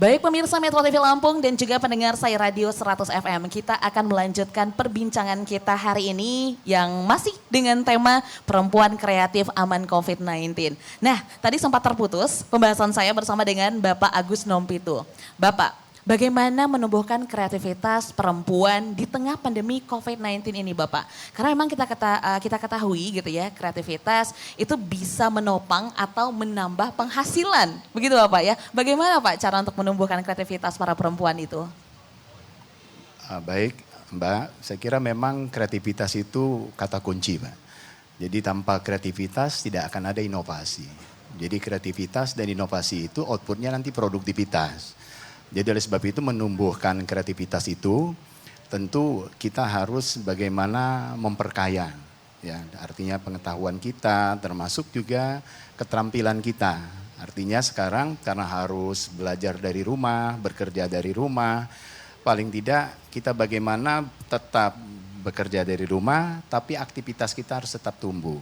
Baik pemirsa Metro TV Lampung dan juga pendengar saya Radio 100 FM, kita akan melanjutkan perbincangan kita hari ini yang masih dengan tema perempuan kreatif aman COVID-19. Nah, tadi sempat terputus pembahasan saya bersama dengan Bapak Agus Nompitu. Bapak, bagaimana menumbuhkan kreativitas perempuan di tengah pandemi COVID-19 ini Bapak? Karena memang kita ketahui gitu ya, kreativitas itu bisa menopang atau menambah penghasilan. Begitu Bapak ya. Bagaimana Pak cara untuk menumbuhkan kreativitas para perempuan itu? Baik Mbak, saya kira memang kreativitas itu kata kunci Mbak. Jadi tanpa kreativitas tidak akan ada inovasi. Jadi kreativitas dan inovasi itu outputnya nanti produktivitas. Jadi oleh sebab itu menumbuhkan kreativitas itu tentu kita harus bagaimana memperkaya. Ya, artinya pengetahuan kita termasuk juga keterampilan kita. Artinya sekarang karena harus belajar dari rumah, bekerja dari rumah, paling tidak kita bagaimana tetap bekerja dari rumah tapi aktivitas kita harus tetap tumbuh.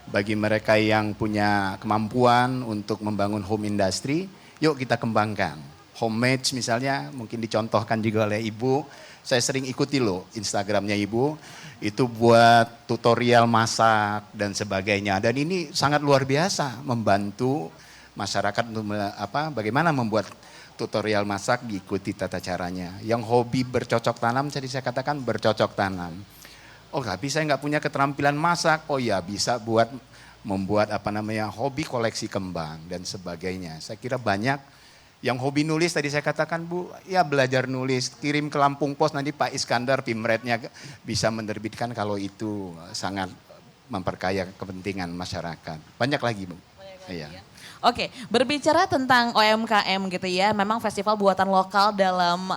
Bagi mereka yang punya kemampuan untuk membangun home industry, yuk kita kembangkan. Homemade misalnya mungkin dicontohkan juga oleh Ibu, saya sering ikuti loh Instagramnya Ibu, itu buat tutorial masak dan sebagainya. Dan ini sangat luar biasa membantu masyarakat untuk bagaimana membuat tutorial masak diikuti tata caranya. Yang hobi bercocok tanam, jadi saya katakan bercocok tanam. Oh tapi saya nggak punya keterampilan masak, oh ya bisa membuat hobi koleksi kembang dan sebagainya. Saya kira banyak. Yang hobi nulis tadi saya katakan Bu, ya belajar nulis, kirim ke Lampung Pos nanti Pak Iskandar Pimretnya bisa menerbitkan kalau itu sangat memperkaya kepentingan masyarakat. Banyak lagi Bu. Iya. Ya. Oke, berbicara tentang UMKM gitu ya, memang festival buatan lokal dalam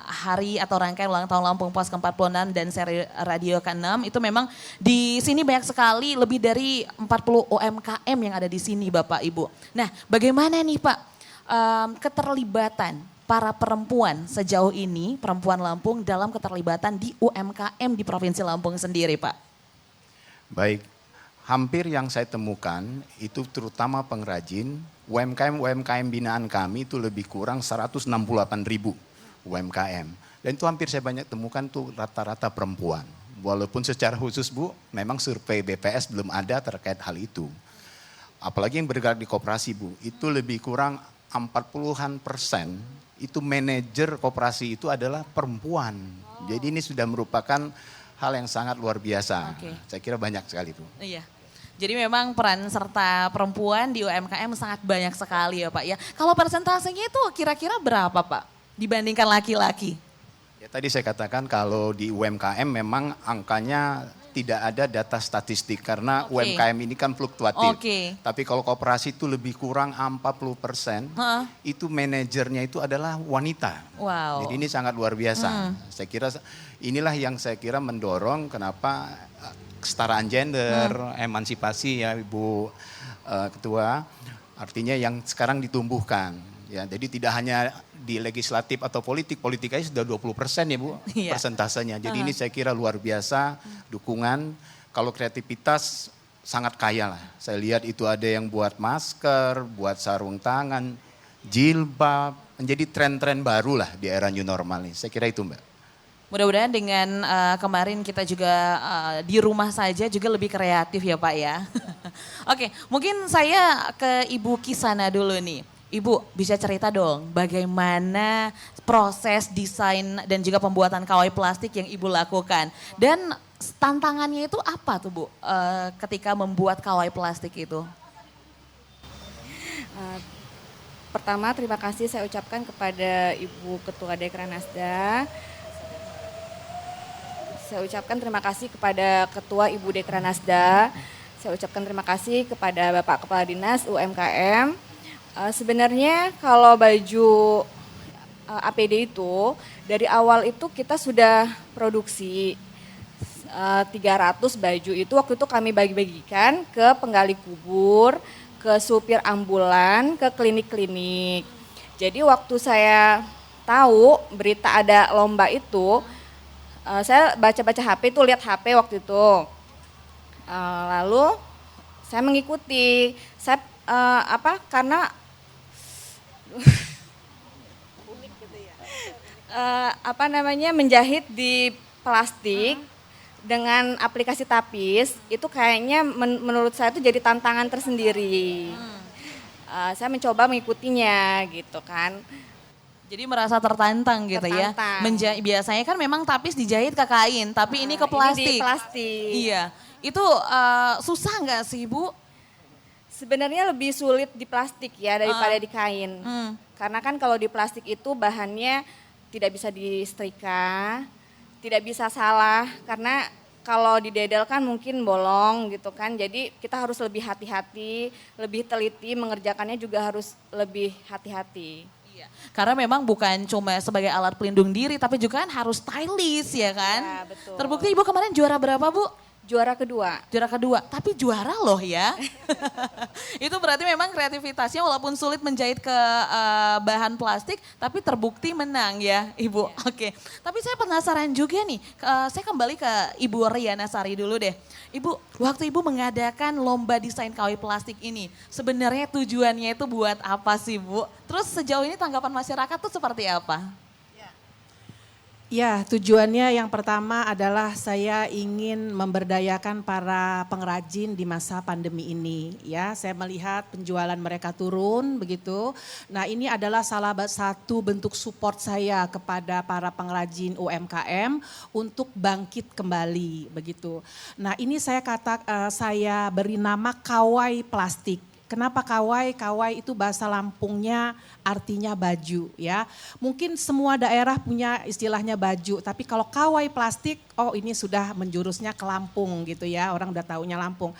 hari atau rangkaian ulang tahun Lampung Pos ke-46 dan seri radio ke-6 itu memang di sini banyak sekali lebih dari 40 UMKM yang ada di sini Bapak Ibu. Nah, bagaimana nih Pak? Keterlibatan para perempuan sejauh ini, perempuan Lampung dalam keterlibatan di UMKM di Provinsi Lampung sendiri Pak? Baik, hampir yang saya temukan itu terutama pengrajin, UMKM binaan kami itu lebih kurang 168.000 UMKM. Dan itu hampir saya banyak temukan tuh rata-rata perempuan. Walaupun secara khusus Bu, memang survei BPS belum ada terkait hal itu. Apalagi yang bergerak di koperasi Bu, itu lebih kurang 40% itu manajer koperasi itu adalah perempuan. Oh. Jadi ini sudah merupakan hal yang sangat luar biasa. Okay. Saya kira banyak sekali Bu. Iya. Jadi memang peran serta perempuan di UMKM sangat banyak sekali ya Pak ya. Kalau persentasenya itu kira-kira berapa Pak dibandingkan laki-laki? Ya tadi saya katakan kalau di UMKM memang angkanya tidak ada data statistik karena UMKM ini kan fluktuatif. Tapi kalau koperasi itu lebih kurang 40%, itu manajernya itu adalah wanita. Wow. Jadi ini sangat luar biasa. Saya kira inilah yang saya kira mendorong kenapa kesetaraan gender, emansipasi ya Ibu Ketua, artinya yang sekarang ditumbuhkan. Ya, jadi tidak hanya di legislatif atau politik aja sudah 20% ya Bu, persentasenya. Jadi ini saya kira luar biasa dukungan. Kalau kreativitas sangat kaya lah. Saya lihat itu ada yang buat masker, buat sarung tangan, jilbab, menjadi tren-tren baru lah di era new normal ini. Saya kira itu Mbak. Mudah-mudahan dengan kemarin kita juga di rumah saja juga lebih kreatif ya Pak ya. Oke, mungkin saya ke Ibu Kisana dulu nih. Ibu bisa cerita dong bagaimana proses desain dan juga pembuatan kawai plastik yang Ibu lakukan. Dan tantangannya itu apa tuh Bu ketika membuat kawai plastik itu? Pertama terima kasih saya ucapkan kepada Ibu Ketua Dekranasda. Saya ucapkan terima kasih kepada Ketua Ibu Dekranasda. Saya ucapkan terima kasih kepada Bapak Kepala Dinas UMKM. Sebenarnya kalau baju APD itu dari awal itu kita sudah produksi 300 baju itu waktu itu kami bagi-bagikan ke penggali kubur, ke supir ambulan, ke klinik-klinik. Jadi waktu saya tahu berita ada lomba itu, saya baca-baca HP itu, lihat HP waktu itu. Lalu saya mengikuti, karena menjahit di plastik dengan aplikasi tapis itu kayaknya menurut saya itu jadi tantangan tersendiri. Saya mencoba mengikutinya gitu kan. Jadi merasa tertantang gitu ya. Biasanya kan memang tapis dijahit ke kain, tapi ini ke plastik. Ini di plastik. Iya. Itu susah nggak sih, Bu? Sebenarnya lebih sulit di plastik ya daripada di kain. Karena kan kalau di plastik itu bahannya tidak bisa disetrika, tidak bisa salah karena kalau didedel kan mungkin bolong gitu kan. Jadi kita harus lebih hati-hati, lebih teliti, mengerjakannya juga harus lebih hati-hati. Iya. Karena memang bukan cuma sebagai alat pelindung diri tapi juga kan harus stylish ya kan. Ya, betul. Terbukti Ibu kemarin juara berapa, Bu? Juara kedua. Juara kedua, tapi juara loh ya. Itu berarti memang kreativitasnya walaupun sulit menjahit ke bahan plastik, tapi terbukti menang ya Ibu. Ya. Oke, tapi saya penasaran juga nih, saya kembali ke Ibu Riana Sari dulu deh. Ibu, waktu Ibu mengadakan lomba desain KW plastik ini, sebenarnya tujuannya itu buat apa sih Bu? Terus sejauh ini tanggapan masyarakat tuh seperti apa? Ya, tujuannya yang pertama adalah saya ingin memberdayakan para pengrajin di masa pandemi ini. Ya, saya melihat penjualan mereka turun begitu. Nah, ini adalah salah satu bentuk support saya kepada para pengrajin UMKM untuk bangkit kembali begitu. Nah, ini saya beri nama Kawai Plastik. Kenapa kawai? Kawai itu bahasa Lampungnya artinya baju ya. Mungkin semua daerah punya istilahnya baju, tapi kalau kawai plastik, oh ini sudah menjurusnya ke Lampung gitu ya, orang udah taunya Lampung.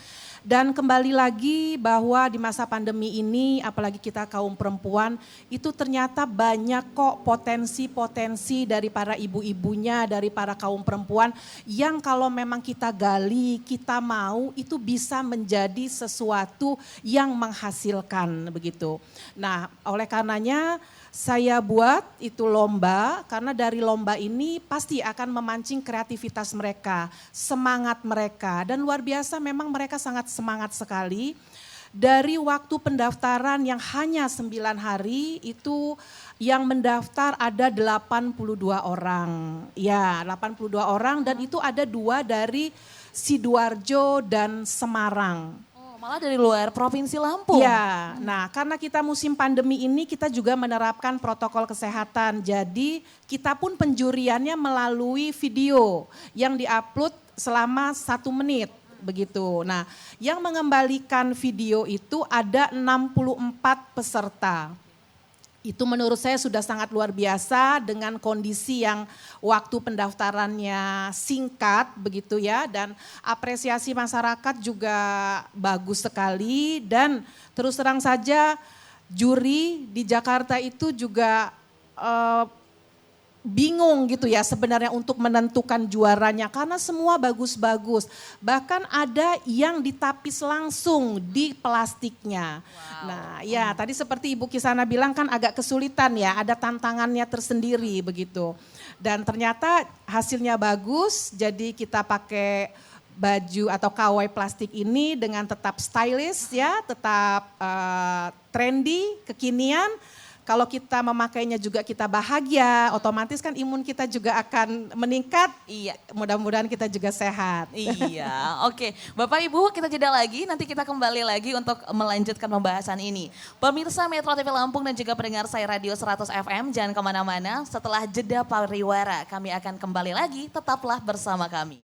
Dan kembali lagi bahwa di masa pandemi ini, apalagi kita kaum perempuan, itu ternyata banyak kok potensi-potensi dari para ibu-ibunya, dari para kaum perempuan yang kalau memang kita gali, kita mau, itu bisa menjadi sesuatu yang menghasilkan begitu. Nah, oleh karenanya saya buat itu lomba karena dari lomba ini pasti akan memancing kreativitas mereka, semangat mereka dan luar biasa memang mereka sangat semangat sekali. Dari waktu pendaftaran yang hanya 9 hari itu yang mendaftar ada 82 orang. Ya 82 orang dan itu ada 2 dari Sidoarjo dan Semarang. Malah dari luar Provinsi Lampung. Ya, nah karena kita musim pandemi ini kita juga menerapkan protokol kesehatan. Jadi kita pun penjuriannya melalui video yang diupload selama 1 menit begitu. Nah yang mengembalikan video itu ada 64 peserta. Itu menurut saya sudah sangat luar biasa dengan kondisi yang waktu pendaftarannya singkat begitu ya. Dan apresiasi masyarakat juga bagus sekali dan terus terang saja juri di Jakarta itu juga bingung gitu ya sebenarnya untuk menentukan juaranya karena semua bagus-bagus. Bahkan ada yang ditapis langsung di plastiknya. Wow. Nah ya tadi seperti Ibu Kisana bilang kan agak kesulitan ya, ada tantangannya tersendiri begitu. Dan ternyata hasilnya bagus jadi kita pakai baju atau kawai plastik ini dengan tetap stylish ya, tetap trendy, kekinian. Kalau kita memakainya juga kita bahagia, otomatis kan imun kita juga akan meningkat. Iya, mudah-mudahan kita juga sehat. Iya, oke. Bapak Ibu kita jeda lagi, nanti kita kembali lagi untuk melanjutkan pembahasan ini. Pemirsa Metro TV Lampung dan juga pendengar saya Radio 100 FM, jangan kemana-mana. Setelah jeda pariwara, kami akan kembali lagi, tetaplah bersama kami.